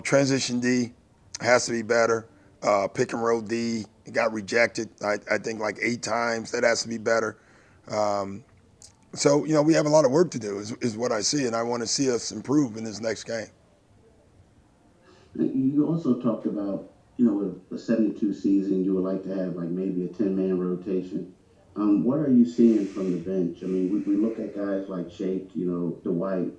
Transition D has to be better. Pick and roll D got rejected, I think, like 8 times. That has to be better. Um, so, we have a lot of work to do, is what I see, and I want to see us improve in this next game. You also talked about, with a 72 season, you would like to have like maybe a 10-man rotation. What are you seeing from the bench? I mean, we look at guys like Shake, Dwight,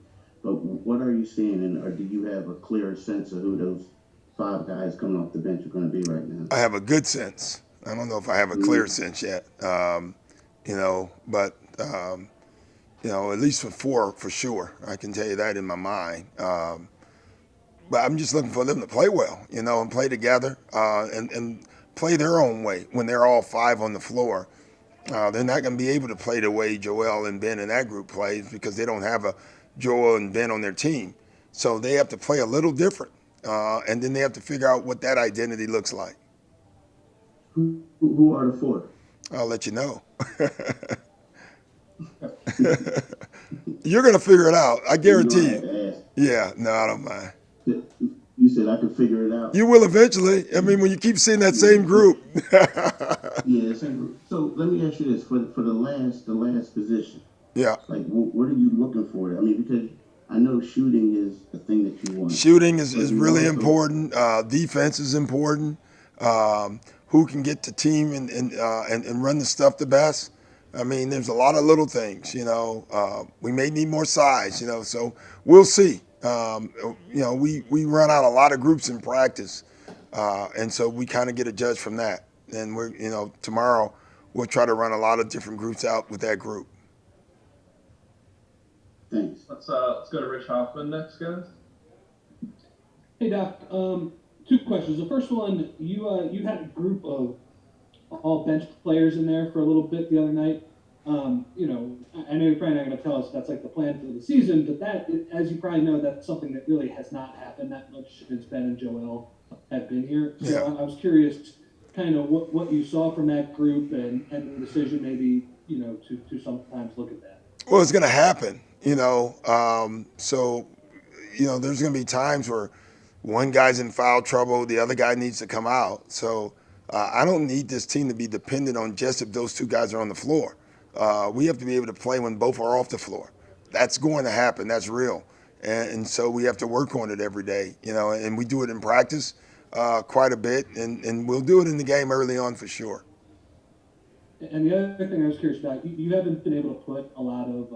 but what are you seeing, and or do you have a clear sense of who those five guys coming off the bench are going to be right now? I have a good sense. I don't know if I have a clear Mm-hmm. sense yet, but at least for four, for sure, I can tell you that in my mind. But I'm just looking for them to play well, and play together, and play their own way when they're all five on the floor. They're not going to be able to play the way Joel and Ben and that group plays because they don't have a Joel and Ben on their team. So they have to play a little different, and then they have to figure out what that identity looks like. Who are the four? I'll let you know. You're going to figure it out. I You know I guarantee had you. to ask. Yeah, no, I don't mind. You said I could figure it out. You will eventually. I mean, when you keep seeing that same group. Yeah, same group. So let me ask you this: for the last position, Yeah. like what are you looking for? I mean, because I know shooting is the thing that you want, Shooting is, but is you really also important. Defense is important. Who can get the team and run the stuff the best? I mean, there's a lot of little things. We may need more size. So we'll see. We run out a lot of groups in practice, and so we kind of get a judge from that. And tomorrow we'll try to run a lot of different groups out with that group. thanks. Let's go to Rich Hoffman next, guys. Hey Doc, two questions. The first one, you had a group of all bench players in there for a little bit the other night. I know you're probably not going to tell us that's like the plan for the season, but that, as you probably know, that's something that really has not happened that much since Ben and Joel have been here. So Yeah. I was curious, kind of what you saw from that group and the decision maybe to sometimes look at that. Well, it's going to happen. There's going to be times where one guy's in foul trouble, the other guy needs to come out. So I don't need this team to be dependent on just if those two guys are on the floor. We have to be able to play when both are off the floor. That's going to happen. That's real. And so we have to work on it every day, and we do it in practice quite a bit, and we'll do it in the game early on for sure. And the other thing I was curious about, you haven't been able to put a lot of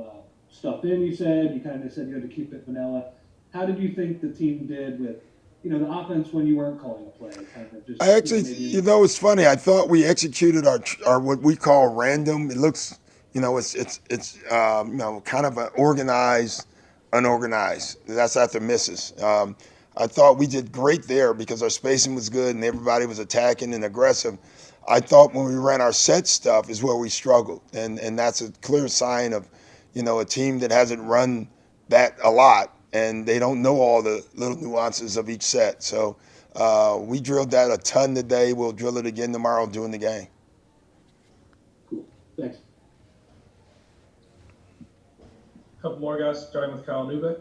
stuff in. You kind of said you had to keep it vanilla. How did you think the team did with, the offense when you weren't calling a play? Kind of just, I actually, maybe. it's funny. I thought we executed our what we call random. It looks, it's kind of an organized, unorganized. That's after misses. I thought we did great there because our spacing was good and everybody was attacking and aggressive. I thought when we ran our set stuff is where we struggled, and that's a clear sign of, a team that hasn't run that a lot and they don't know all the little nuances of each set. So we drilled that a ton today. We'll drill it again tomorrow during the game. Cool. Thanks. A couple more guys, starting with Kyle Newbeck.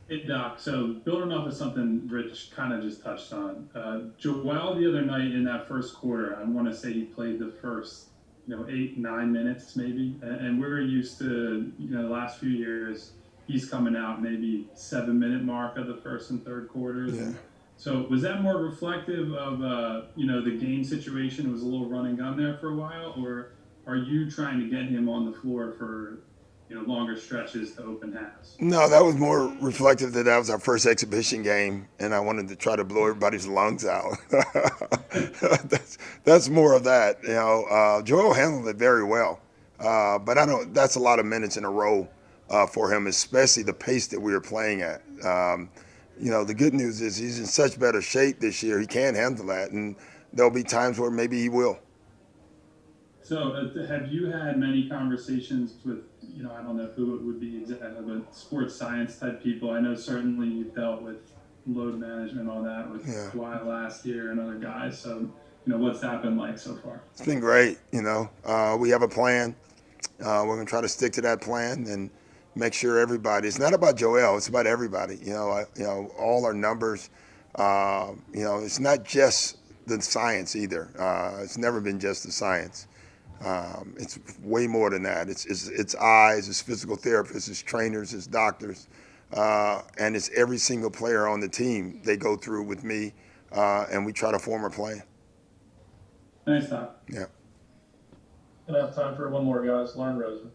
Hey Doc, so building off of something Rich kind of just touched on, Joel the other night in that first quarter, I want to say he played the first, 8, 9 minutes maybe, and we're used to, the last few years, he's coming out maybe 7 minute mark of the first and third quarters. Yeah. So was that more reflective of, the game situation? It was a little run and gun there for a while, or are you trying to get him on the floor for longer stretches to open halves? No, that was more reflective that was our first exhibition game, and I wanted to try to blow everybody's lungs out. that's more of that. Joel handled it very well, but I don't. That's a lot of minutes in a row for him, especially the pace that we were playing at. The good news is he's in such better shape this year. He can handle that, and there'll be times where maybe he will. So have you had many conversations with, I don't know who it would be exactly, but sports science type people? I know certainly you've dealt with load management, all that with Dwight last year and other guys. So, what's that been like so far? It's been great. We have a plan. We're going to try to stick to that plan, and make sure everybody. It's not about Joel. It's about everybody. All our numbers. It's not just the science either. It's never been just the science. It's way more than that. It's eyes, it's physical therapists, it's trainers, it's doctors, and it's every single player on the team. They go through with me, and we try to form a plan. Thanks, Doc. Yeah. Gonna have time for one more, guys. Lauren Rosen.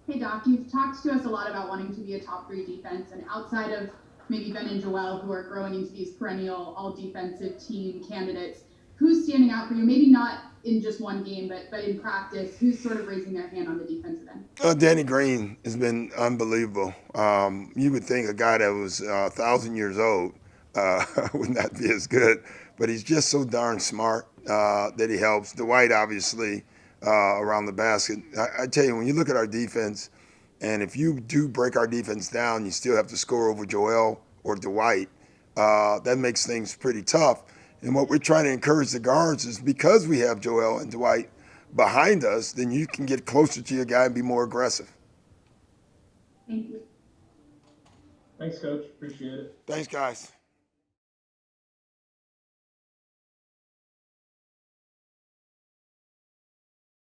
Hey Doc, you've talked to us a lot about wanting to be a top 3 defense, and outside of maybe Ben and Joel, who are growing into these perennial all defensive team candidates, who's standing out for you? Maybe not in just one game, but in practice, who's sort of raising their hand on the defensive end? Danny Green has been unbelievable. You would think a guy that was 1,000 years old would not be as good, but he's just so darn smart that he helps. Dwight, obviously, around the basket. I tell you, when you look at our defense, and if you do break our defense down, you still have to score over Joel or Dwight. That makes things pretty tough. And what we're trying to encourage the guards is because we have Joel and Dwight behind us, then you can get closer to your guy and be more aggressive. Thank you. Thanks, Coach. Appreciate it. Thanks, guys.